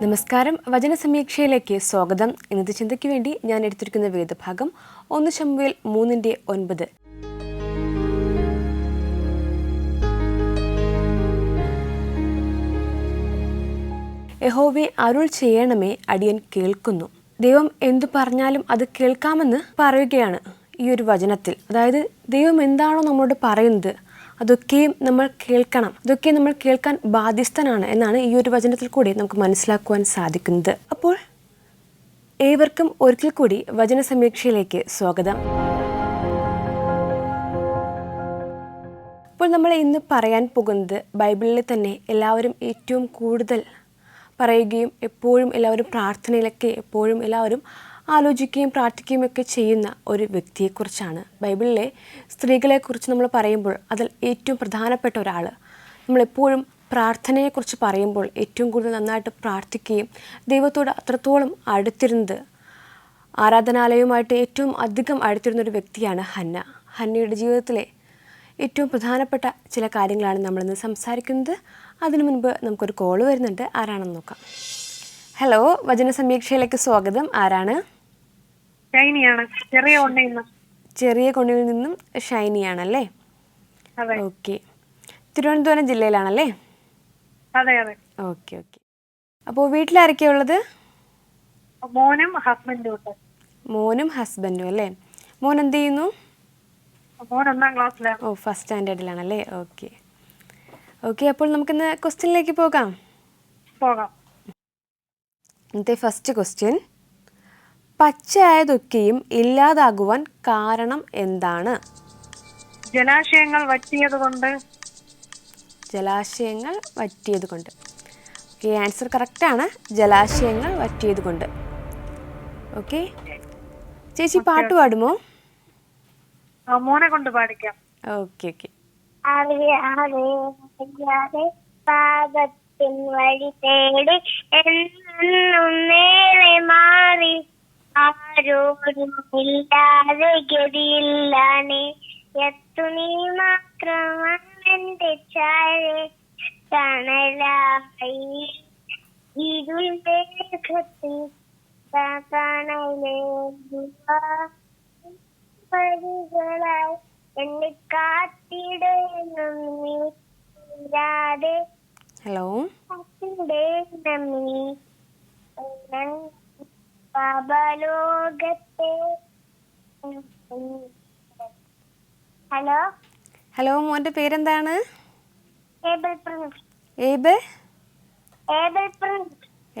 നമസ്കാരം. വചനസമീക്ഷയിലേക്ക് സ്വാഗതം. ഇന്നത്തെ ചിന്തയ്ക്ക് വേണ്ടി ഞാൻ എടുത്തിരിക്കുന്ന വേദഭാഗം 1 ശമൂവേൽ 3:9. യഹോവേ, അരുൾ ചെയ്യണമേ, അടിയൻ കേൾക്കുന്നു. ദൈവം എന്തു പറഞ്ഞാലും അത് കേൾക്കാമെന്ന് പറയുകയാണ് ഈ ഒരു വചനത്തിൽ. അതായത് ദൈവം എന്താണോ നമ്മളോട് പറയുന്നത് അതൊക്കെയും നമ്മൾ കേൾക്കണം, അതൊക്കെ നമ്മൾ കേൾക്കാൻ ബാധ്യസ്ഥനാണ് എന്നാണ് ഈ ഒരു വചനത്തിൽ കൂടി നമുക്ക് മനസ്സിലാക്കുവാൻ സാധിക്കുന്നത്. അപ്പോൾ ഏവർക്കും ഒരിക്കൽ കൂടി വചനസമീക്ഷയിലേക്ക് സ്വാഗതം. അപ്പോൾ നമ്മൾ ഇന്ന് പറയാൻ പോകുന്നത് ബൈബിളിൽ തന്നെ എല്ലാവരും ഏറ്റവും കൂടുതൽ പറയുകയും എപ്പോഴും എല്ലാവരും പ്രാർത്ഥനയിലൊക്കെ എപ്പോഴും എല്ലാവരും ആലോചിക്കുകയും പ്രാർത്ഥിക്കുകയും ഒക്കെ ചെയ്യുന്ന ഒരു വ്യക്തിയെക്കുറിച്ചാണ്. ബൈബിളിലെ സ്ത്രീകളെക്കുറിച്ച് നമ്മൾ പറയുമ്പോൾ അതിൽ ഏറ്റവും പ്രധാനപ്പെട്ട ഒരാൾ, നമ്മളെപ്പോഴും പ്രാർത്ഥനയെക്കുറിച്ച് പറയുമ്പോൾ ഏറ്റവും കൂടുതൽ നന്നായിട്ട് പ്രാർത്ഥിക്കുകയും ദൈവത്തോട് അത്രത്തോളം അടുത്തിരുന്നത്, ആരാധനാലയവുമായിട്ട് ഏറ്റവും അധികം അടുത്തിരുന്നൊരു വ്യക്തിയാണ് ഹന്ന. ഹന്നയുടെ ജീവിതത്തിലെ ഏറ്റവും പ്രധാനപ്പെട്ട ചില കാര്യങ്ങളാണ് നമ്മളിന്ന് സംസാരിക്കുന്നത്. അതിനു മുൻപ് നമുക്കൊരു കോള് വരുന്നുണ്ട്. ആരാണെന്ന് നോക്കാം. ഹലോ, വചനസമീക്ഷയിലേക്ക് സ്വാഗതം. ആരാണ്? ഷൈനിയാണ്. ചെറിയ കൊണ്ടിയിൽ നിന്നും ഷൈനിയാണല്ലേ? ഓക്കെ. തിരുവനന്തപുരം ജില്ലയിലാണല്ലേ? അതെ അതെ. Okay okay. അപ്പോൾ വീട്ടിലാരൊക്കെയാ ഉള്ളത്? മോനും ഹസ്ബൻഡും. മോനും ഹസ്ബൻഡും അല്ലേ? മോൻ എന്ത് ചെയ്യുന്നു? മോൻ 1ാം ക്ലാസ്സിലാണ്. ഓ, ഫസ്റ്റ് സ്റ്റാൻഡേർഡിലാണല്ലേ? Okay okay. അപ്പോൾ നമുക്കിന്ന് ക്വസ്റ്റ്യനിലേക്ക് പോകാം. ഇന്നത്തെ ഫസ്റ്റ് ക്വസ്റ്റ്യൻ, പച്ചയായതൊക്കെയും ഇല്ലാതാകുവാൻ കാരണം എന്താണ്? ജലാശയങ്ങൾ വറ്റിയത് കൊണ്ട്. ജലാശയങ്ങൾ വറ്റിയത് കൊണ്ട്. ഓക്കെ, ആൻസർ കറക്റ്റാണ്. ജലാശയങ്ങൾ വറ്റിയത് കൊണ്ട്. ഓക്കെ, ചേച്ചി പാട്ട് പാടുമോ? മോനെ കൊണ്ട് പാടിക്കാം. Okay okay. പാപത്തിൻ വഴി തേടി എന്നും നേരെ മാറി ആരോരും ഇല്ലാതെ ഗതിയില്ലാണേ എത്തു നീ മാത്രമെന്റെ ചാരെ തണലായി ഇരുൾ മേഘത്തിൽ വഴികളായി എന്നെ കാത്തിടുന്നു നീരാതെ. ഹലോ പാപലോകത്തെ. ഹലോ ഹലോ, മോൻ്റെ പേരെന്താണ്? Abel Prince.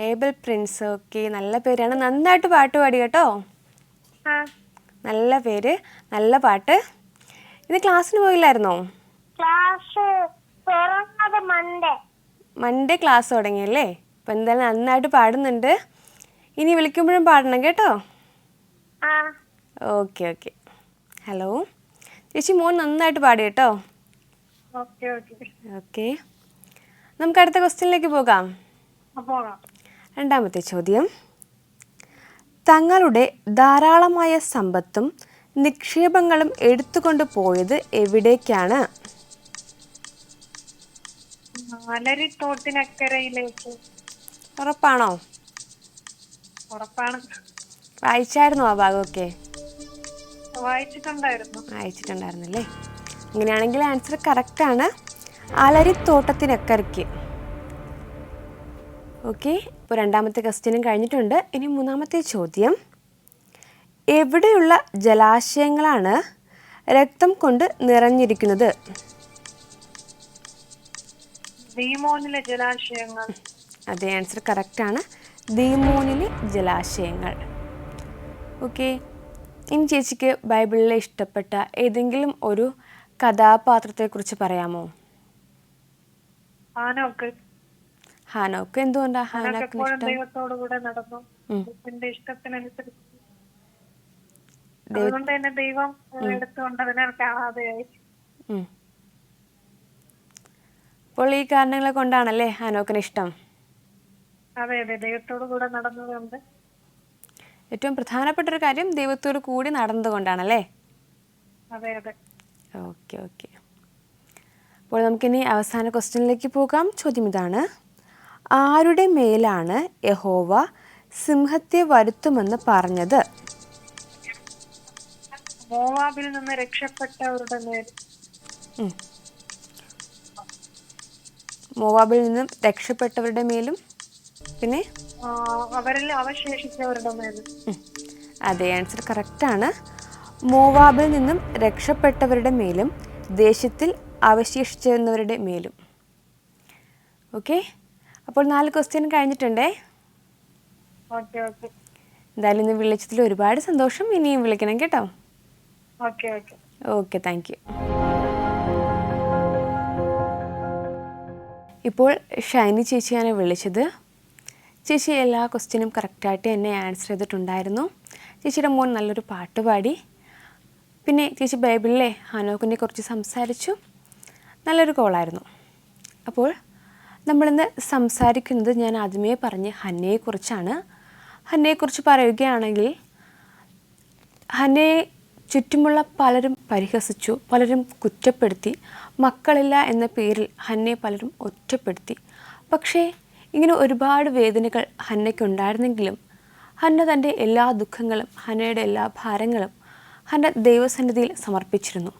Abel Prince. Okay, നല്ല പേരാണ്. നന്നായിട്ട് പാട്ട് പാടി കേട്ടോ. നല്ല പേര്, നല്ല പാട്ട്. ഇത് ക്ലാസ്സിന് പോയില്ലായിരുന്നോ? ക്ലാസ് മൺഡേ ക്ലാസ് തുടങ്ങിയല്ലേ? അപ്പം എന്തായാലും നന്നായിട്ട് പാടുന്നുണ്ട്. ഇനി വിളിക്കുമ്പോഴും പാടണം കേട്ടോ. Okay okay. ഹലോ ചേച്ചി, മോൻ നന്നായിട്ട് പാടി കേട്ടോ. ഓക്കെ, നമുക്ക് അടുത്ത ക്വസ്റ്റ്യനിലേക്ക് പോകാം. രണ്ടാമത്തെ ചോദ്യം, തങ്ങളുടെ ധാരാളമായ സമ്പത്തും നിക്ഷേപങ്ങളും എടുത്തുകൊണ്ട് പോയത് എവിടേക്കാണ്? തോട്ടിനക്കരയിലേക്ക്. ഉറപ്പാണോ? ഉറപ്പാണ്. വായിച്ചായിരുന്നോ ആ ഭാഗമൊക്കെ? വായിച്ചിട്ടുണ്ടായിരുന്നല്ലേ? അങ്ങനെയാണെങ്കിൽ ആൻസർ കറക്റ്റാണ്. അലരിത്തോട്ടത്തിനക്കരയ്ക്ക്. ഓക്കെ, ഇപ്പോൾ രണ്ടാമത്തെ ക്വസ്റ്റ്യനും കഴിഞ്ഞിട്ടുണ്ട്. ഇനി മൂന്നാമത്തെ ചോദ്യം, എവിടെയുള്ള ജലാശയങ്ങളാണ് രക്തം കൊണ്ട് നിറഞ്ഞിരിക്കുന്നത്? ദീമോനിലെ ജലാശയങ്ങൾ. അതെ, ആൻസർ കറക്റ്റാണ്. ദീമോനിലെ ജലാശയങ്ങൾ. ഓക്കെ, ഇനി ചേച്ചിക്ക് ബൈബിളിലെ ഇഷ്ടപ്പെട്ട ഏതെങ്കിലും ഒരു കഥാപാത്രത്തെക്കുറിച്ച് പറയാമോ? ഹാനോക്ക്. എന്തുകൊണ്ടാ ഹാനോക്കിന് ഇഷ്ടം? ദൈവത്തോടു കൂടെ നടന്നു, ഇഷ്ടത്തിനനുസരിച്ച്. അതുകൊണ്ട് തന്നെ ദൈവം എടുത്തുകൊണ്ട് അതിനെ കാണാതെയായി. അപ്പോൾ ഈ കാരണങ്ങളെ കൊണ്ടാണല്ലേ ഹാനോക്കിന് ഇഷ്ടം? അതെ അതെ, ദൈവത്തോടു കൂടെ നടന്നതുകൊണ്ട്. ഏറ്റവും പ്രധാനപ്പെട്ട ഒരു കാര്യം ദൈവത്തോട് കൂടി നടന്നതുകൊണ്ടാണല്ലേ? അതെ അതെ. Okay okay. അപ്പോൾ നമുക്കിനി അവസാന ക്വസ്റ്റ്യനിലേക്ക് പോകാം. ചോദ്യം ഇതാണ്, ആരുടെ മേലാണ് യഹോവ സിംഹത്തെ വരുത്തുമെന്ന് പറഞ്ഞത്? മോവാബിൽ നിന്ന് രക്ഷപ്പെട്ടവരുടെ മേൽ. മോവാബിൽ നിന്നും രക്ഷപ്പെട്ടവരുടെ മേലും പിന്നെ അവരിൽ അവശേഷിച്ചവരുടെ മേൽ. അതെ, ആൻസർ കറക്റ്റാണ്. മോവാബിൽ നിന്നും രക്ഷപ്പെട്ടവരുടെ മേലും ദേശത്തിൽ അവശേഷിച്ചിരുന്നവരുടെ മേലും. ഓക്കെ, അപ്പോൾ 4 ക്വസ്റ്റ്യൻ കഴിഞ്ഞിട്ടുണ്ടേ. ഓക്കെ ഓക്കെ എന്തായാലും ഇന്ന് വിളിച്ചതിൽ ഒരുപാട് സന്തോഷം. ഇനിയും വിളിക്കണം കേട്ടോ. Okay okay okay, thank U. ഇപ്പോൾ ഷൈനി ചേച്ചിയാണ് വിളിച്ചത്. ചേച്ചി എല്ലാ ക്വസ്റ്റ്യനും കറക്റ്റായിട്ട് എന്നെ ആൻസർ ചെയ്തിട്ടുണ്ടായിരുന്നു. ചേച്ചിയുടെ മോൻ നല്ലൊരു പാട്ട് പാടി. പിന്നെ ചേച്ചി ബൈബിളിലെ ഹനോക്കിനെ കുറിച്ച് സംസാരിച്ചു. നല്ലൊരു കോളായിരുന്നു. അപ്പോൾ നമ്മളിന്ന് സംസാരിക്കുന്നത്, ഞാൻ ആദ്യമേ പറഞ്ഞ്, ഹന്നയെക്കുറിച്ചാണ്. ഹന്നയെക്കുറിച്ച് പറയുകയാണെങ്കിൽ, ഹന്നയെ ചുറ്റുമുള്ള പലരും പരിഹസിച്ചു, പലരും കുറ്റപ്പെടുത്തി. മക്കളില്ല എന്ന പേരിൽ ഹന്നയെ പലരും ഒറ്റപ്പെടുത്തി. പക്ഷേ ഇങ്ങനെ ഒരുപാട് വേദനകൾ ഹന്നയ്ക്കുണ്ടായിരുന്നെങ്കിലും ഹന്ന തൻ്റെ എല്ലാ ദുഃഖങ്ങളും, ഹന്നയുടെ എല്ലാ ഭാരങ്ങളും ഹന്ന ദൈവസന്നിധിയിൽ സമർപ്പിച്ചിരുന്നു.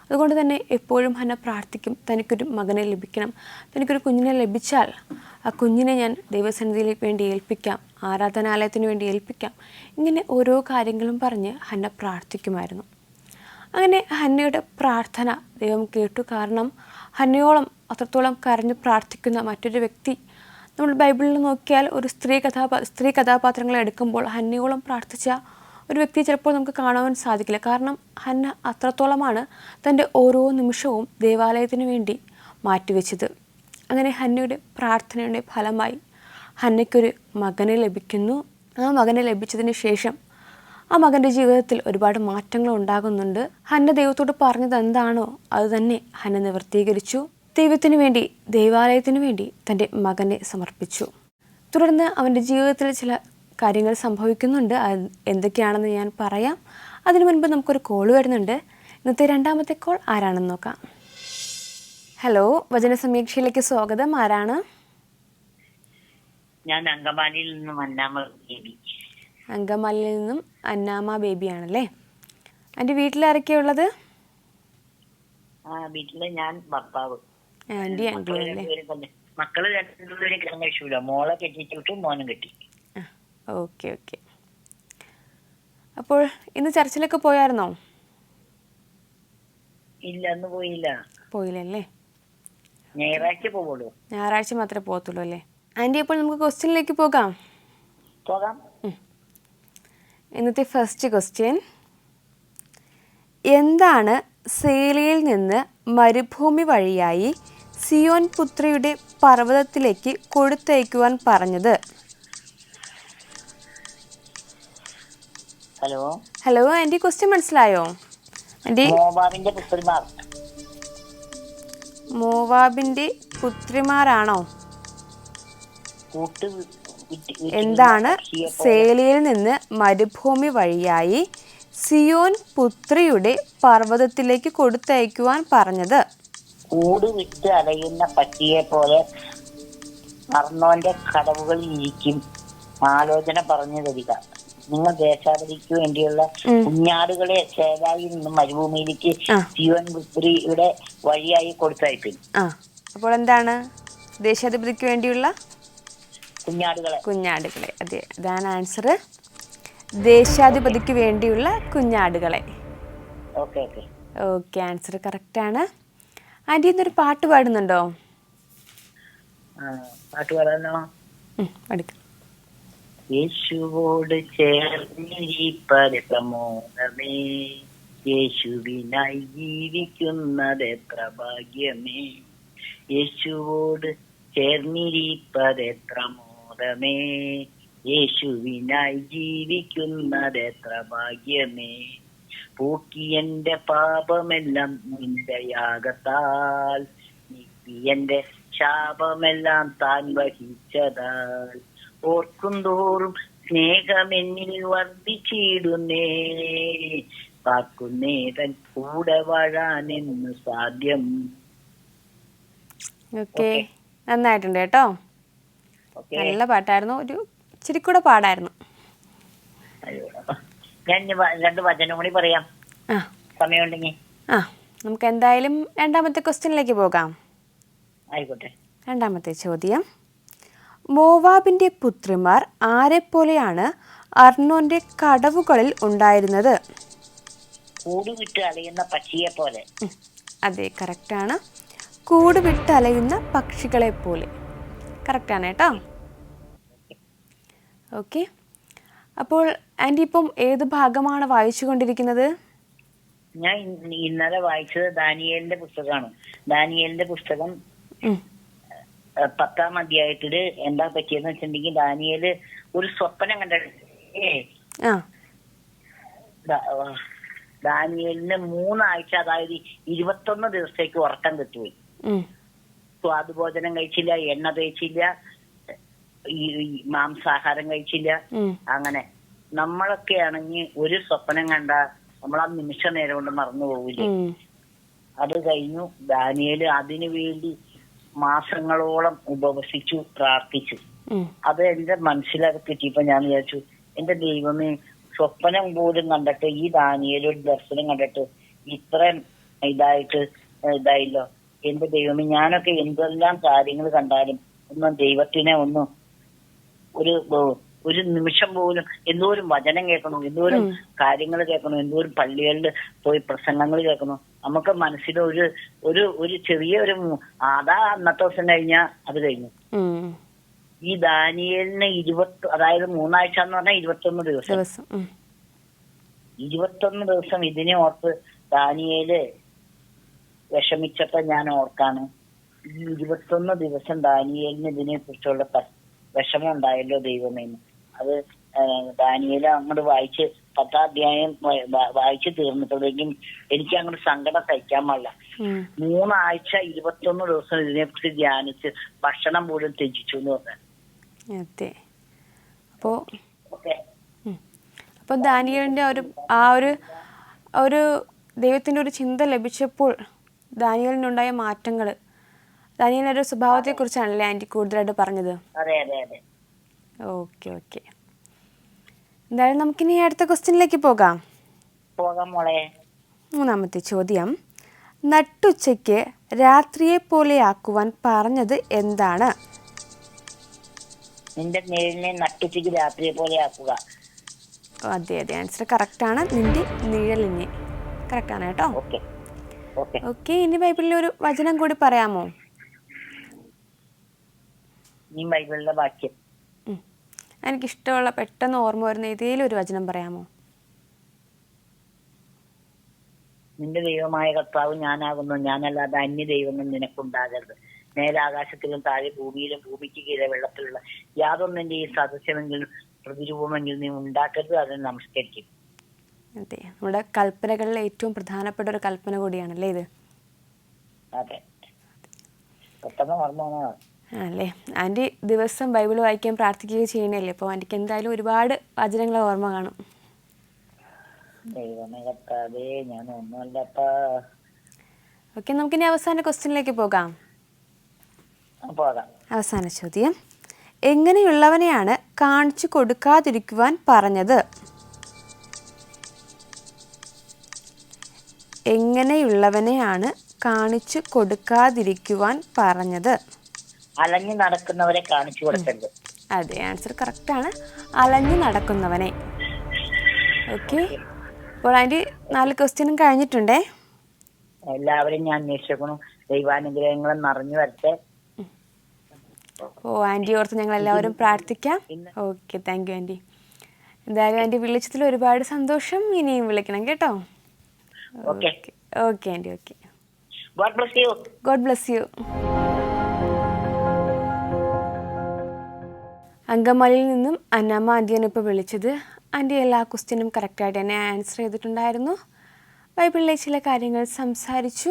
അതുകൊണ്ട് തന്നെ എപ്പോഴും ഹന്ന പ്രാർത്ഥിക്കും, തനിക്കൊരു മകനെ ലഭിക്കണം, തനിക്കൊരു കുഞ്ഞിനെ ലഭിച്ചാൽ ആ കുഞ്ഞിനെ ഞാൻ ദൈവസന്നിധിയിലേക്ക് വേണ്ടി ഏൽപ്പിക്കാം, ആരാധനാലയത്തിന് വേണ്ടി ഏൽപ്പിക്കാം. ഇങ്ങനെ ഓരോ കാര്യങ്ങളും പറഞ്ഞ് ഹന്ന പ്രാർത്ഥിക്കുമായിരുന്നു. അങ്ങനെ ഹന്നയുടെ പ്രാർത്ഥന ദൈവം കേട്ടു. കാരണം ഹന്നയോളം അത്രത്തോളം കരഞ്ഞു പ്രാർത്ഥിക്കുന്ന മറ്റൊരു വ്യക്തി നമ്മൾ ബൈബിളിൽ നോക്കിയാൽ ഒരു സ്ത്രീ കഥാപാത്രങ്ങളെ എടുക്കുമ്പോൾ ഹന്നയോളം പ്രാർത്ഥിച്ച ഒരു വ്യക്തി ചിലപ്പോൾ നമുക്ക് കാണുവാൻ സാധിക്കില്ല. കാരണം ഹന്ന അത്രത്തോളമാണ് തൻ്റെ ഓരോ നിമിഷവും ദേവാലയത്തിന് വേണ്ടി മാറ്റിവെച്ചത്. അങ്ങനെ ഹന്നയുടെ പ്രാർത്ഥനയുടെ ഫലമായി ഹന്നയ്ക്കൊരു മകനെ ലഭിക്കുന്നു. ആ മകനെ ലഭിച്ചതിന് ശേഷം ആ മകൻ്റെ ജീവിതത്തിൽ ഒരുപാട് മാറ്റങ്ങൾ ഉണ്ടാകുന്നുണ്ട്. ഹന്ന ദൈവത്തോട് പറഞ്ഞത് എന്താണോ അത് തന്നെ ഹന്ന നിവർത്തീകരിച്ചു. ദൈവത്തിനു വേണ്ടി, ദൈവാലയത്തിനു വേണ്ടി തൻ്റെ മകനെ സമർപ്പിച്ചു. തുടർന്ന് അവൻ്റെ ജീവിതത്തിൽ ചില കാര്യങ്ങൾ സംഭവിക്കുന്നുണ്ട്. അത് എന്തൊക്കെയാണെന്ന് ഞാൻ പറയാം. അതിനു മുൻപ് നമുക്കൊരു കോൾ വരുന്നുണ്ട്. ഇന്നത്തെ രണ്ടാമത്തെ കോൾ ആരാണെന്ന് നോക്കാം. ഹലോ, വചന സമീക്ഷയിലേക്ക് സ്വാഗതം. ആരാണ്? ഞാൻ അങ്കമാലിയിൽ നിന്നും അന്നാമ ബേബി. അങ്കമാലിയിൽ നിന്നും അന്നാമ ബേബിയാണല്ലേ. എൻ്റെ വീട്ടിലാരൊക്കെയുള്ളത്? വീട്ടില് ഞാൻ, ഭർത്താവ്, ആൻറ്റി, അങ്കിളല്ലേ. മക്കള് രണ്ടുപേരും കല്യാണം കഴിച്ചില്ല. മോളെ കെട്ടിച്ചു വിട്ടു, മോനും കെട്ടി. Okay okay. അപ്പോൾ ഇന്ന് ചർച്ചിലൊക്കെ പോയായിരുന്നോ? ഇല്ല, അന്ന് പോയില്ല. പോയില്ലല്ലേ. ഞായറാഴ്ച പോവുള്ളൂ. ഞായറാഴ്ച മാത്രമേ പോകത്തുള്ളൂ അല്ലേ. ആൻറ്റി, അപ്പോൾ നമുക്ക് ക്വസ്റ്റ്യനിലേക്ക് പോകാം. ഇന്നത്തെ ഫസ്റ്റ് ക്വസ്റ്റ്യൻ, എന്താണ് സേലയിൽ നിന്ന് മരുഭൂമി വഴിയായി സിയോൻ പുത്രിയുടെ പർവ്വതത്തിലേക്ക് കൊടുത്തയക്കുവാൻ പറഞ്ഞത്? ഹലോ ആൻറ്റി, ക്വസ്റ്റ്യൻ മനസ്സിലായോ ആൻറ്റി? മോവാബിന്റെ പുത്രിമാരാണോ? എന്താണ് സേലയിൽ നിന്ന് മരുഭൂമി വഴിയായി സിയോൻ പുത്രിയുടെ പർവ്വതത്തിലേക്ക് കൊടുത്തയക്കുവാൻ പറഞ്ഞത്? കൂട് വിട്ട് അലയുന്ന പട്ടിയെ പോലെ അർണോന്റെ കടവുകളിൽ ഇരിക്കും. ആലോചന പറഞ്ഞു തരിക. നിങ്ങൾ ദേശാടതിക്ക് വേണ്ടിയുള്ള കുഞ്ഞാടുകളെ സേലായിൽ നിന്നും മരുഭൂമിയിലേക്ക് സിയോൻ പുത്രിയുടെ വഴിയായി കൊടുത്തയക്കും. അപ്പോൾ എന്താണ്? ദേശാധിപതിക്ക് വേണ്ടിയുള്ള കുഞ്ഞാടുകളെ. അതെ, അതാണ് ആൻസർ. ദേശാധിപതിക്ക് വേണ്ടിയുള്ള കുഞ്ഞാടുകളെ. ഓക്കെ, ആൻസർ കറക്റ്റാണ്. ആൻറ്റി, ഇന്നൊരു പാട്ട് പാടുന്നുണ്ടോ? പാട്ട് പാടാനോ? പഠിക്കാം. യേശുവോട് ചേർന്നിരിപ്പത് പ്രമോദമേ, യേശുവിനായി ജീവിക്കുന്നത് എത്ര ഭാഗ്യമേ. യേശുവോട് ചേർന്നിരിപ്പത് എത്ര മോദമേ, യേശുവിനായി ജീവിക്കുന്നത് എത്ര ഭാഗ്യമേ. പോക്കി എന്റെ പാപമെല്ലാം നിന്റെ യാഗത്താൽ, നീക്കി എന്റെ ശാപമെല്ലാം താൻ വഹിച്ചതാൽ. ഓർക്കും തോറും സ്നേഹമെന്നിൽ വർദ്ധിച്ചിടുന്നേ, പാർക്കുന്നേതൻ കൂടെ വാഴാനെന്നു സാധ്യം. ഓക്കെ, നന്നായിട്ടുണ്ട് കേട്ടോ. ഓക്കെ. നല്ല പാട്ടായിരുന്നു, ഒരു ഇച്ചിരി കൂടെ പാടായിരുന്നു. അയ്യോ. ഞാൻ ഇനി 2 വചനം കൂടി പറയാം, ആ സമയമുണ്ടെങ്കിൽ. ആ നമുക്ക് എന്തായാലും രണ്ടാമത്തെ ക്വസ്റ്റ്യനിലേക്ക് പോകാം. ആയിക്കോട്ടെ. രണ്ടാമത്തെ ചോദ്യം, മോവാബിൻ്റെ പുത്രിമാർ ആരെപ്പോലെയാണ് അർണോന്റെ കടവുകളിൽ ഉണ്ടായിരുന്നത്? കൂട് വിട്ട് അലയുന്ന പക്ഷിയെ പോലെ. അതെ, കറക്റ്റാണ്. കൂട് വിട്ട് അലയുന്ന പക്ഷികളെ പോലെ. കറക്റ്റാണ് കേട്ടോ. ഓക്കെ, അപ്പോൾ ആൻറ്റി ഇപ്പം ഏത് ഭാഗമാണ് വായിച്ചു കൊണ്ടിരിക്കുന്നത്? ഞാൻ ഇന്നലെ വായിച്ചത് ദാനിയേലിന്റെ പുസ്തകമാണ്. ദാനിയേലിന്റെ പുസ്തകം 10-ാം അധ്യായത്തില് എന്താ പറ്റിയെന്ന് വെച്ചിട്ടുണ്ടെങ്കിൽ, ദാനിയേല് ഒരു സ്വപ്നം കണ്ടിട്ടേ ദാനിയേലിന് 3 ആഴ്ച, അതായത് 21 ദിവസത്തേക്ക് ഉറക്കം കിട്ടുപോയി. സ്വാദുഭോജനം കഴിച്ചില്ല, എണ്ണ തേച്ചില്ല, ഈ മാംസാഹാരം കഴിച്ചില്ല. അങ്ങനെ നമ്മളൊക്കെ ആണെങ്കിൽ ഒരു സ്വപ്നം കണ്ട നമ്മൾ ആ നിമിഷ നേരം കൊണ്ട് മറന്നു പോകില്ലേ. അത് കഴിഞ്ഞു. ദാനിയേല് അതിനു വേണ്ടി മാസങ്ങളോളം ഉപവസിച്ചു, പ്രാർത്ഥിച്ചു. അത് എന്റെ മനസ്സിലൊക്കെ കിട്ടിയപ്പോ ഞാൻ വിചാരിച്ചു, എന്റെ ദൈവമേ, സ്വപ്നം പോലും കണ്ടിട്ട് ഈ ദാനിയേല് ഒരു ദർശനം കണ്ടിട്ട് ഇത്രയും ഇതായില്ലോ. എന്റെ ദൈവമേ, ഞാനൊക്കെ എന്തെല്ലാം കാര്യങ്ങൾ കണ്ടാലും ഒന്നും ദൈവത്തിനെ ഒന്നും ഒരു നിമിഷം പോലും എന്തോരം വചനം കേൾക്കണോ, എന്തോരം കാര്യങ്ങൾ കേൾക്കണോ, എന്തോരം പള്ളികളിൽ പോയി പ്രസംഗങ്ങൾ കേൾക്കണോ. നമുക്ക് മനസ്സിൽ ഒരു ചെറിയൊരു അതാ അന്നത്തെ ദിവസം കഴിഞ്ഞാൽ അത് കഴിഞ്ഞു. ഈ ദാനിയേലിന് 3 ആഴ്ച എന്ന് പറഞ്ഞാൽ 21 ദിവസം. 21 ദിവസം ഇതിനെ ഓർത്ത് ദാനിയേല് വിഷമിച്ചപ്പോ ഞാൻ ഓർക്കാണ്, ഈ 21 ദിവസം ദാനിയേലിന് ഇതിനെ കുറിച്ചുള്ള വിഷമം ഉണ്ടായല്ലോ ദൈവമേന്ന്. അത് ദാനിയേല് അങ്ങോട്ട് വായിച്ച് 10-ാം അധ്യായം വായിച്ച് തീർന്നപ്പോഴേക്കും എനിക്ക് അങ്ങോട്ട് സങ്കടം സഹിക്കാൻ പാടില്ല. 3 ആഴ്ച 21 ദിവസം ഇതിനെ കുറിച്ച് ധ്യാനിച്ച് ഭക്ഷണം പോലും ത്യജിച്ചു എന്ന് പറഞ്ഞു. അതെ. അപ്പോൾ ദാനിയേലിന്റെ ഒരു ദൈവത്തിന്റെ ഒരു ചിന്ത ലഭിച്ചപ്പോൾ ദാനിയേലിനുണ്ടായ മാറ്റങ്ങൾ, ദാനിയേലിന്റെ ഒരു സ്വഭാവത്തെ കുറിച്ചാണല്ലേ ആന്റി കൂടുതലായിട്ട് പറഞ്ഞത്? അതെ അതെ അതെ. ഓക്കെ ഓക്കെ, എന്തായാലും നമുക്കിനി അടുത്ത ക്വസ്റ്റ്യനിലേക്ക് പോകാം മോളെ. 3ാമത്തെ ചോദ്യം, നട്ടുച്ചയ്ക്ക് രാത്രിയെ പോലെയാക്കുവാൻ പറഞ്ഞത് എന്താണ്? നിന്റെ നിഴലിനെ നട്ടുച്ചയ്ക്ക് രാത്രിയെ പോലെ ആക്കുക. അതെ അതെ, ആൻസർ കറക്റ്റാണ്. നിന്റെ നിഴലിനെ. കറക്റ്റാണ് കേട്ടോ. ഓക്കെ, ഇനി ബൈബിളിലെ ഒരു വചനം കൂടി പറയാമോ? ഈ ബൈബിളിലെ വാക്യം എനിക്കിഷ്ടമുള്ള, പെട്ടെന്ന് ഓർമ്മ വരുന്ന ഏതെങ്കിലും ഒരു വചനം പറയാമോ? നിന്റെ ദൈവമായ കർത്താവ് ഞാനാകുന്നു, ഞാനല്ലാതെ അന്യ ദൈവങ്ങൾ നിനക്കുണ്ടാകരുത്. മേലാകാശത്തിലും താഴെ ഭൂമിയിലും ഭൂമിക്ക് കീഴെ വെള്ളത്തിലുള്ള യാതൊന്നിന്റെ ഈ സദസ്യമെങ്കിലും പ്രതിരൂപമെങ്കിലും നീ ഉണ്ടാക്കരുത്, അതിനെ നമസ്കരിക്കും. അതെ, നമ്മുടെ കൽപ്പനകളിലെ ഏറ്റവും പ്രധാനപ്പെട്ട ഒരു കൽപ്പന കൂടിയാണല്ലേ ഇത്? അതെ, പെട്ടെന്ന് ഓർമ്മ അല്ലേ. ആൻറ്റി ദിവസം ബൈബിൾ വായിക്കാൻ പ്രാർത്ഥിക്കുകയും ചെയ്യണല്ലേ, അപ്പോൾ ആൻറ്റിക്ക് എന്തായാലും ഒരുപാട് വചനങ്ങൾ ഓർമ്മ കാണും. ദൈവമേ കർത്താവേ, ഞാൻ ഒന്നുമല്ലപ്പാ. ഓക്കെ, നമുക്കിനി അവസാന ക്വസ്റ്റ്യനിലേക്ക് പോകാം. അവസാന ചോദ്യം, എങ്ങനെയുള്ളവനെയാണ് കാണിച്ചു കൊടുക്കാതിരിക്കുവാൻ പറഞ്ഞത്? എങ്ങനെയുള്ളവനെയാണ് കാണിച്ചു കൊടുക്കാതിരിക്കുവാൻ പറഞ്ഞത്? അലഞ്ഞു നടക്കുന്നവരെ കാണിച്ചു കൊടുക്കരുത്. അതെ, ആൻസർ കറക്റ്റാണ്. അലഞ്ഞു നടക്കുന്നവനെ. ഓക്കെ, അപ്പോൾ ആൻറ്റി 4 ക്വസ്റ്റ്യനും കഴിഞ്ഞിട്ടുണ്ടേ. എല്ലാവരും ഞാൻ അന്വേഷിക്കണം. ദൈവാനുഗ്രഹങ്ങളും നിറഞ്ഞു വരട്ടെ. ആൻറ്റി ഓർത്ത് ഞങ്ങൾ എല്ലാവരും പ്രാർത്ഥിക്കാം. Okay, thank you aunty. എന്തായാലും ആൻറ്റി വിളിച്ചതിൽ ഒരുപാട് സന്തോഷം. ഇനിയും വിളിക്കണം കേട്ടോ. Okay aunty. Okay, god bless you. അങ്കമാലിയിൽ നിന്നും അന്നമ്മ ആൻറ്റിയാണ് ഇപ്പോൾ വിളിച്ചത്. ആൻറ്റി എല്ലാ ക്വസ്റ്റ്യനും കറക്റ്റായിട്ട് തന്നെ ആൻസർ ചെയ്തിട്ടുണ്ടായിരുന്നു. ബൈബിളിലെ ചില കാര്യങ്ങൾ സംസാരിച്ചു,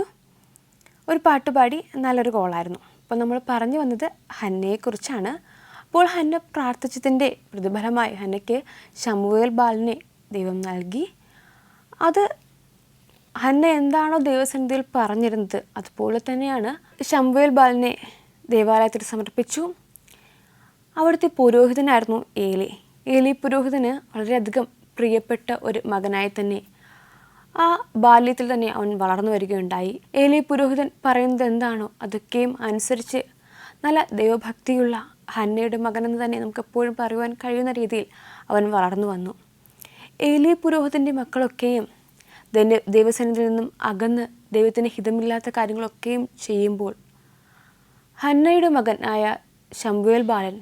ഒരു പാട്ടുപാടി, നല്ലൊരു കോളായിരുന്നു. അപ്പോൾ നമ്മൾ പറഞ്ഞു വന്നത് ഹന്നയെക്കുറിച്ചാണ്. അപ്പോൾ ഹന്ന പ്രാർത്ഥിച്ചതിൻ്റെ പ്രതിഫലമായി ഹന്നയ്ക്ക് ശമൂവേൽ ബാലനെ ദൈവം നൽകി. അത് ഹന്ന എന്താണോ ദൈവസന്നിധിയിൽ പറഞ്ഞിരുന്നത് അതുപോലെ തന്നെയാണ് ശമൂവേൽ ബാലനെ ദേവാലയത്തിൽ സമർപ്പിച്ചു. അവിടുത്തെ പുരോഹിതനായിരുന്നു ഏലി. ഏലി പുരോഹിതന് വളരെയധികം പ്രിയപ്പെട്ട ഒരു മകനായി തന്നെ ആ ബാല്യത്തിൽ തന്നെ അവൻ വളർന്നു വരികയുണ്ടായി. ഏലി പുരോഹിതൻ പറയുന്നത് എന്താണോ അതൊക്കെയും അനുസരിച്ച് നല്ല ദൈവഭക്തിയുള്ള ഹന്നയുടെ മകനെന്ന് തന്നെ നമുക്ക് എപ്പോഴും പറയുവാൻ കഴിയുന്ന രീതിയിൽ അവൻ വളർന്നു വന്നു. ഏലി പുരോഹിതൻ്റെ മക്കളൊക്കെയും ദൈവസന്നിധിയിൽ നിന്നും അകന്ന് ദൈവത്തിന് ഹിതമില്ലാത്ത കാര്യങ്ങളൊക്കെയും ചെയ്യുമ്പോൾ ഹന്നയുടെ മകനായ ശമൂവേൽ ബാലൻ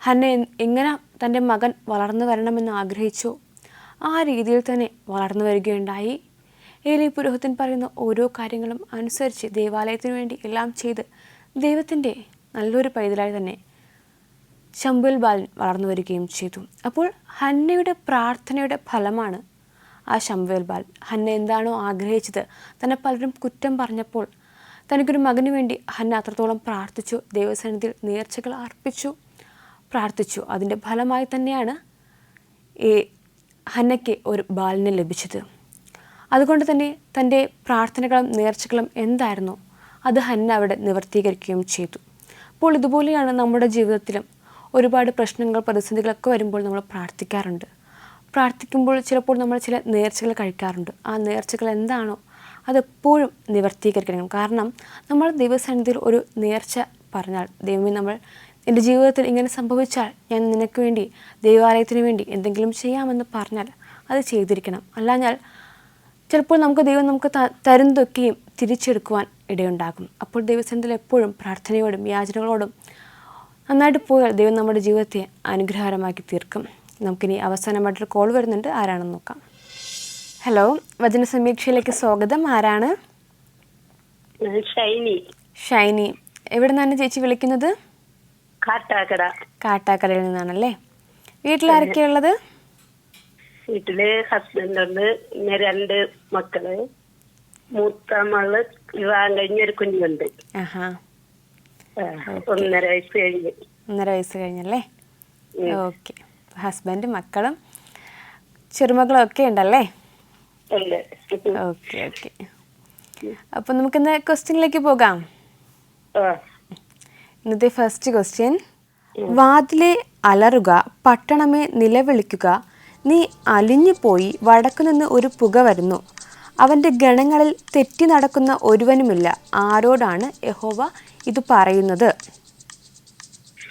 ഹന്ന എങ്ങനെ തൻ്റെ മകൻ വളർന്നു വരണമെന്ന് ആഗ്രഹിച്ചോ ആ രീതിയിൽ തന്നെ വളർന്നു വരികയുണ്ടായി. ഏലി പുരോഹിതൻ പറയുന്ന ഓരോ കാര്യങ്ങളും അനുസരിച്ച് ദേവാലയത്തിനു വേണ്ടി എല്ലാം ചെയ്ത് ദൈവത്തിൻ്റെ നല്ലൊരു പൈതലായി തന്നെ ശമൂവേൽ ബാലൻ വളർന്നു വരികയും ചെയ്തു. അപ്പോൾ ഹന്നയുടെ പ്രാർത്ഥനയുടെ ഫലമാണ് ആ ശമൂവേൽ ബാലൻ. ഹന്ന എന്താണോ ആഗ്രഹിച്ചത്, തന്നെ പലരും കുറ്റം പറഞ്ഞപ്പോൾ തനിക്കൊരു മകന് വേണ്ടി ഹന്ന അത്രത്തോളം പ്രാർത്ഥിച്ചു, ദൈവസന്നിധിയിൽ നേർച്ചകൾ അർപ്പിച്ചു, പ്രാർത്ഥിച്ചു. അതിൻ്റെ ഫലമായി തന്നെയാണ് ഈ ഹന്നയ്ക്ക് ഒരു ബാലനെ ലഭിച്ചത്. അതുകൊണ്ട് തന്നെ തൻ്റെ പ്രാർത്ഥനകളും നേർച്ചകളും എന്തായിരുന്നോ അത് ഹന്ന അവിടെ നിവർത്തീകരിക്കുകയും ചെയ്തു. അപ്പോൾ ഇതുപോലെയാണ് നമ്മുടെ ജീവിതത്തിലും ഒരുപാട് പ്രശ്നങ്ങൾ, പ്രതിസന്ധികളൊക്കെ വരുമ്പോൾ നമ്മൾ പ്രാർത്ഥിക്കാറുണ്ട്. പ്രാർത്ഥിക്കുമ്പോൾ ചിലപ്പോൾ നമ്മൾ ചില നേർച്ചകൾ കഴിക്കാറുണ്ട്. ആ നേർച്ചകൾ എന്താണോ അതെപ്പോഴും നിവർത്തീകരിക്കണം. കാരണം നമ്മൾ ദൈവസന്നിധിയിൽ ഒരു നേർച്ച പറഞ്ഞാൽ, ദൈവമേ എൻ്റെ ജീവിതത്തിൽ ഇങ്ങനെ സംഭവിച്ചാൽ ഞാൻ നിനക്ക് വേണ്ടി ദൈവാലയത്തിന് വേണ്ടി എന്തെങ്കിലും ചെയ്യാമെന്ന് പറഞ്ഞാൽ അത് ചെയ്തിരിക്കണം. അല്ലാഞ്ഞാൽ ചിലപ്പോൾ ദൈവം നമുക്ക് തരുന്നതൊക്കെയും തിരിച്ചെടുക്കുവാൻ ഇടയുണ്ടാകും. അപ്പോൾ ദൈവസന്നിധിയിൽ എപ്പോഴും പ്രാർത്ഥനയോടും യാചനകളോടും നന്നായിട്ട് പോയാൽ ദൈവം നമ്മുടെ ജീവിതത്തെ അനുഗ്രഹകരമാക്കി തീർക്കും. നമുക്കിനി അവസാനമായിട്ടൊരു കോൾ വരുന്നുണ്ട്. ആരാണെന്ന് നോക്കാം. ഹലോ, വചന സമീക്ഷയിലേക്ക് സ്വാഗതം. ആരാണ്? ഷൈനി. എവിടെ നിന്നാണ് ചേച്ചി വിളിക്കുന്നത്? കാട്ടാക്കടയിൽ നിന്നാണല്ലേ. വീട്ടിലാരൊക്കെയുള്ളത്? വീട്ടില് ഹസ്ബൻഡ് ഉണ്ട്, പിന്നെ 2 മക്കള്, മൂത്ത മകള് വിവാഹം കഴിഞ്ഞ ഒരു കുഞ്ഞുണ്ട്. 1.5 വയസ്സ് കഴിഞ്ഞ്. 1.5 വയസ്സ് കഴിഞ്ഞല്ലേ? ഓക്കെ. ഹസ്ബൻഡ്, മക്കളും ചെറുമക്കളും ഒക്കെ ഉണ്ടല്ലേ? Okay okay. അപ്പം നമുക്കിന്ന് ക്വസ്റ്റ്യനിലേക്ക് പോകാം. ഇന്നത്തെ ഫസ്റ്റ് ക്വസ്റ്റ്യൻ: വാതിലെ അലറുക, പട്ടണമേ നിലവിളിക്കുക, നീ അലിഞ്ഞു പോയി, വടക്കു നിന്ന് ഒരു പുക വരുന്നു, അവൻ്റെ ഗണങ്ങളിൽ തെറ്റി നടക്കുന്ന ഒരുവനുമില്ല. ആരോടാണ് യഹോവ ഇത് പറയുന്നത്?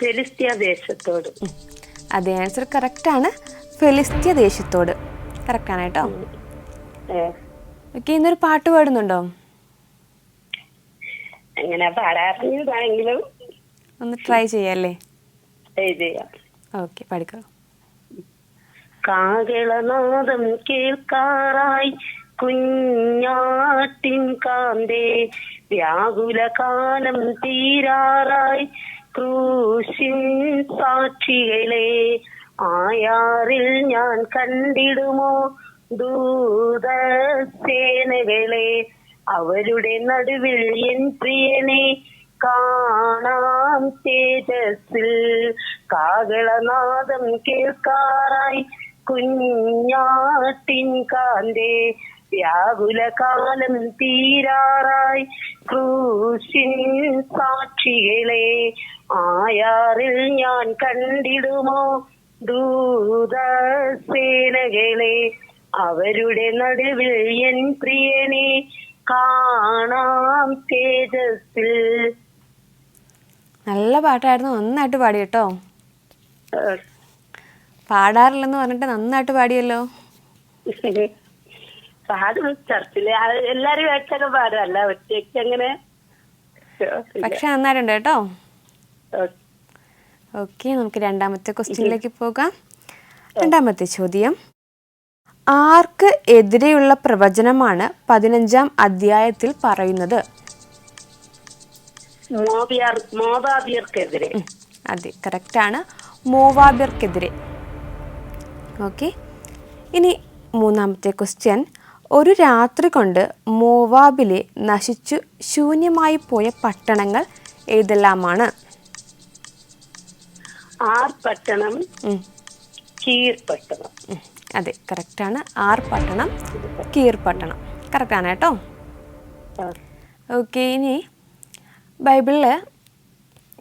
ഫെലിസ്ത്യ ദേശത്തോട്. അതേ, ആൻസർ കറക്റ്റാണ്. ഫെലിസ്ത്യ ദേശത്തോട്. കറക്റ്റാണ് കേട്ടോ. ഓക്കെ, ഇന്നൊരു പാട്ട് പാടുന്നുണ്ടോ? അങ്ങനെ പാടാറിഞ്ഞതാണെങ്കിലും ഒന്ന് ട്രൈ ചെയ്യാല്ലേ? ചെയ്യാം. ഓക്കെ, പാടിക്കോ. കാകളനാദം കേൾക്കാറായി കുഞ്ഞാട്ടിൻ കാന്തേ, വ്യാകുലകാലം തീരാറായി ക്രൂശിൻ സാക്ഷികളെ, ആയാറിൽ ഞാൻ കണ്ടിടുമോ ദൂതസേനകളെ, അവരുടെ നടുവിൽ എൻ പ്രിയനെ കാണാം തേജസ്സിൽ. കാകളനാദം കേൾക്കാറായി കുഞ്ഞാട്ടിൻ കാന്തേ, വ്യാകുലകാലം തീരാറായി ക്രൂശിൻ സാക്ഷികളെ, ആയാറിൽ ഞാൻ കണ്ടിടുമോ ദൂതസേനകളെ, അവരുടെ നടുവിൽ എൻ പ്രിയനെ കാണാം തേജസ്സിൽ. നല്ല പാട്ടായിരുന്നു, നന്നായിട്ട് പാടി കേട്ടോ. പാടാറില്ലെന്ന് പറഞ്ഞിട്ട് നന്നായിട്ട് പാടിയല്ലോ. പാടും, ചർച്ചില് എല്ലാരും വെച്ചൊക്കെ പാടും, അല്ല ഒറ്റയ്ക്ക് അങ്ങനെ. പക്ഷെ നന്നായിട്ടുണ്ട് കേട്ടോ. ഓക്കെ, നമുക്ക് രണ്ടാമത്തെ ക്വസ്റ്റ്യനിലേക്ക് പോകാം. രണ്ടാമത്തെ ചോദ്യം: ആർക്ക് എതിരെയുള്ള പ്രവചനമാണ് 15-ാം അധ്യായത്തിൽ പറയുന്നത്? മോവാബ്യർക്കെതിരെ. അതെ, കറക്റ്റാണ്. മോവാബ്യർക്കെതിരെ. ഓക്കെ, ഇനി മൂന്നാമത്തെ ക്വസ്റ്റ്യൻ: ഒരു രാത്രി കൊണ്ട് മോവാബിലെ നശിച്ചു ശൂന്യമായി പോയ പട്ടണങ്ങൾ ഏതെല്ലാമാണ്? ആർ പട്ടണം, കീർ പട്ടണം. അതെ, കറക്റ്റാണ്. ആർ പട്ടണം, കീർ പട്ടണം. കറക്റ്റാണ് കേട്ടോ. ഓക്കെ, ഇനി ബൈബിളിൽ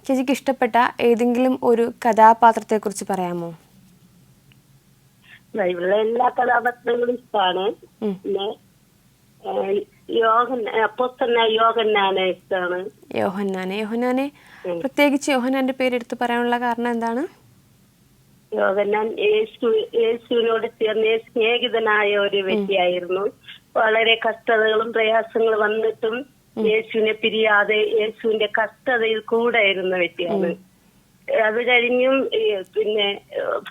ചേച്ചിക്ക് ഇഷ്ടപ്പെട്ട ഏതെങ്കിലും ഒരു കഥാപാത്രത്തെക്കുറിച്ച് പറയാമോ? ബൈബിളിലെ എല്ലാ കഥാപാത്രങ്ങളും ഇഷ്ടമാണ്. പിന്നെ യോഹന്നാനെ ഇഷ്ടമാണ്. യോഹന്നാനെ പ്രത്യേകിച്ച് യോഹന്നാന്റെ പേര് എടുത്ത് പറയാനുള്ള കാരണം എന്താണ്? യോഹന്നാൻ യേശുവിനോട് ചേർന്ന് സ്നേഹിതനായ ഒരു വ്യക്തിയായിരുന്നു. വളരെ കഷ്ടതകളും പ്രയാസങ്ങളും വന്നിട്ടും യേശുവിനെ പിരിയാതെ യേശുവിന്റെ കഷ്ടതയിൽ കൂടെയായിരുന്ന വ്യക്തിയാണ്. അത് കഴിഞ്ഞും പിന്നെ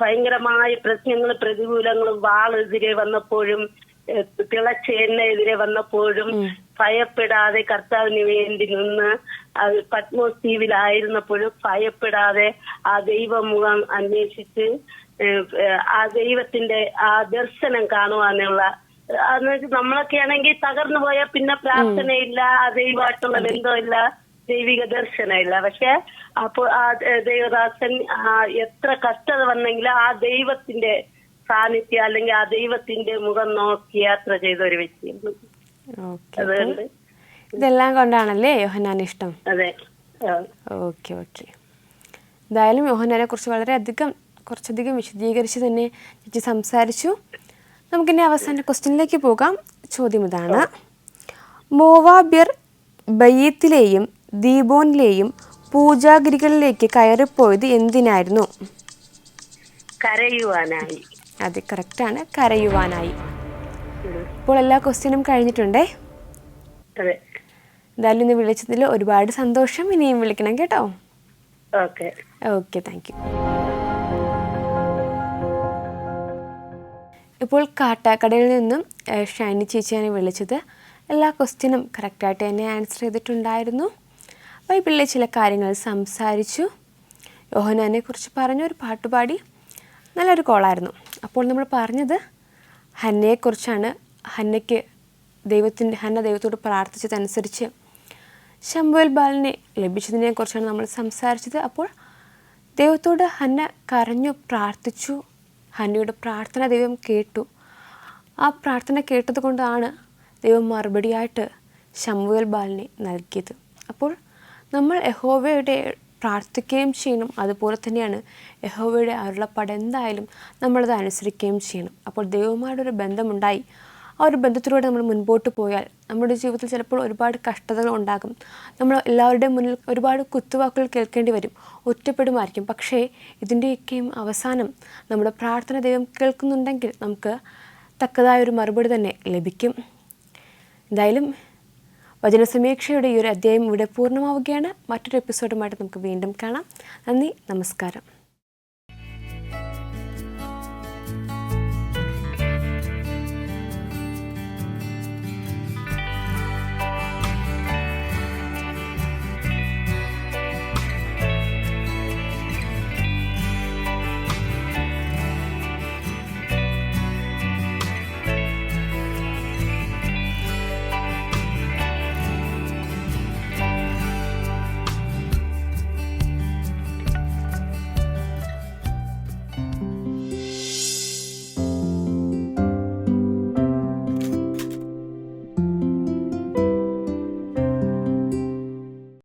ഭയങ്കരമായ പ്രശ്നങ്ങളും പ്രതികൂലങ്ങളും വാളെതിരെ വന്നപ്പോഴും തിളച്ച എണ്ണയെതിരെ വന്നപ്പോഴും ഭയപ്പെടാതെ കർത്താവിന് വേണ്ടി നിന്ന് പത്മോസ് ദ്വീപിലായിരുന്നപ്പോഴും ഭയപ്പെടാതെ ആ ദൈവമുഖം അന്വേഷിച്ച് ആ ദൈവത്തിന്റെ ആ ദർശനം കാണുവാനുള്ള, നമ്മളൊക്കെ ആണെങ്കിൽ തകർന്നു പോയാൽ പിന്നെ പ്രാർത്ഥനയില്ല, ആ ദൈവമായിട്ടുള്ള ബന്ധമില്ല, ദൈവിക ദർശനമില്ല. പക്ഷെ അപ്പോൾ ആ ദൈവദാസൻ എത്ര കഷ്ടത വന്നെങ്കിലും ആ ദൈവത്തിന്റെ സാന്നിധ്യം അല്ലെങ്കിൽ ആ ദൈവത്തിന്റെ മുഖം നോക്കി യാത്ര ചെയ്ത ഒരു വ്യക്തിയാണ്. അതുകൊണ്ട് ഇതെല്ലാം കൊണ്ടാണല്ലേ യോഹന്നാൻ ഇഷ്ടം? അതെ. ഓക്കെ. എന്തായാലും യോഹന്നാനെ കുറിച്ച് കുറച്ചധികം വിശദീകരിച്ച് തന്നെ ചേച്ചി സംസാരിച്ചു. നമുക്കിനി അവസാന ക്വസ്റ്റ്യനിലേക്ക് പോകാം. ചോദ്യം ഇതാണ്: മോവാബ്യർ ബയീത്തിലെയും ദീബോനിലെയും പൂജാഗിരികളിലേക്ക് കയറിപ്പോയത് എന്തിനായിരുന്നു? കരയുവാനായി. അത് കറക്റ്റാണ്, കരയുവാനായി. ഇപ്പോൾ എല്ലാ ക്വസ്റ്റ്യനും കഴിഞ്ഞിട്ടുണ്ടേ. എന്തായാലും ഇന്ന് വിളിച്ചതിൽ ഒരുപാട് സന്തോഷം. ഇനിയും വിളിക്കണം കേട്ടോ. Okay, thank U. ഇപ്പോൾ കാട്ടാക്കടയിൽ നിന്നും ഷൈനി ചേച്ചിയാണ് വിളിച്ചത്. എല്ലാ ക്വസ്റ്റ്യനും കറക്റ്റായിട്ട് തന്നെ ആൻസർ ചെയ്തിട്ടുണ്ടായിരുന്നു. ബൈബിളിലെ ചില കാര്യങ്ങൾ സംസാരിച്ചു, യോഹന്നാനെ കുറിച്ച് പറഞ്ഞു, ഒരു പാട്ടുപാടി. നല്ലൊരു കോളായിരുന്നു. അപ്പോൾ നമ്മൾ പറഞ്ഞത് ഹന്നയെക്കുറിച്ചാണ്. ഹന്ന ദൈവത്തോട് പ്രാർത്ഥിച്ചതനുസരിച്ച് ശമൂവേൽ ബാലനെ ലഭിച്ചതിനെക്കുറിച്ചാണ് നമ്മൾ സംസാരിച്ചത്. അപ്പോൾ ദൈവത്തോട് ഹന്ന കരഞ്ഞു, പ്രാർത്ഥിച്ചു. ഹന്നയുടെ പ്രാർത്ഥന ദൈവം കേട്ടു. ആ പ്രാർത്ഥന കേട്ടത് കൊണ്ടാണ് ദൈവം മറുപടിയായിട്ട് ശമൂവേൽ ബാലനെ നൽകിയത്. അപ്പോൾ നമ്മൾ യഹോവയുടെ പ്രാർത്ഥിക്കുകയും ചെയ്യണം. അതുപോലെ തന്നെയാണ് യഹോവയുടെ അരുളപ്പാട് എന്തായാലും നമ്മളത് അനുസരിക്കുകയും ചെയ്യണം. അപ്പോൾ ദൈവവുമായിട്ടൊരു ബന്ധമുണ്ടായി ആ ഒരു ബന്ധത്തിലൂടെ നമ്മൾ മുൻപോട്ട് പോയാൽ നമ്മുടെ ജീവിതത്തിൽ ചിലപ്പോൾ ഒരുപാട് കഷ്ടതകൾ ഉണ്ടാകും. നമ്മൾ എല്ലാവരുടെയും മുന്നിൽ ഒരുപാട് കുത്തുവാക്കുകൾ കേൾക്കേണ്ടി വരും, ഒറ്റപ്പെടുമായിരിക്കും. പക്ഷേ ഇതിൻ്റെയൊക്കെയും അവസാനം നമ്മുടെ പ്രാർത്ഥന ദൈവം കേൾക്കുന്നുണ്ടെങ്കിൽ നമുക്ക് തക്കതായൊരു മറുപടി തന്നെ ലഭിക്കും. എന്തായാലും വചനസമീക്ഷയുടെ ഈ ഒരു അധ്യായം ഇവിടെ പൂർണ്ണമാവുകയാണ്. മറ്റൊരു എപ്പിസോഡുമായിട്ട് നമുക്ക് വീണ്ടും കാണാം. നന്ദി, നമസ്കാരം.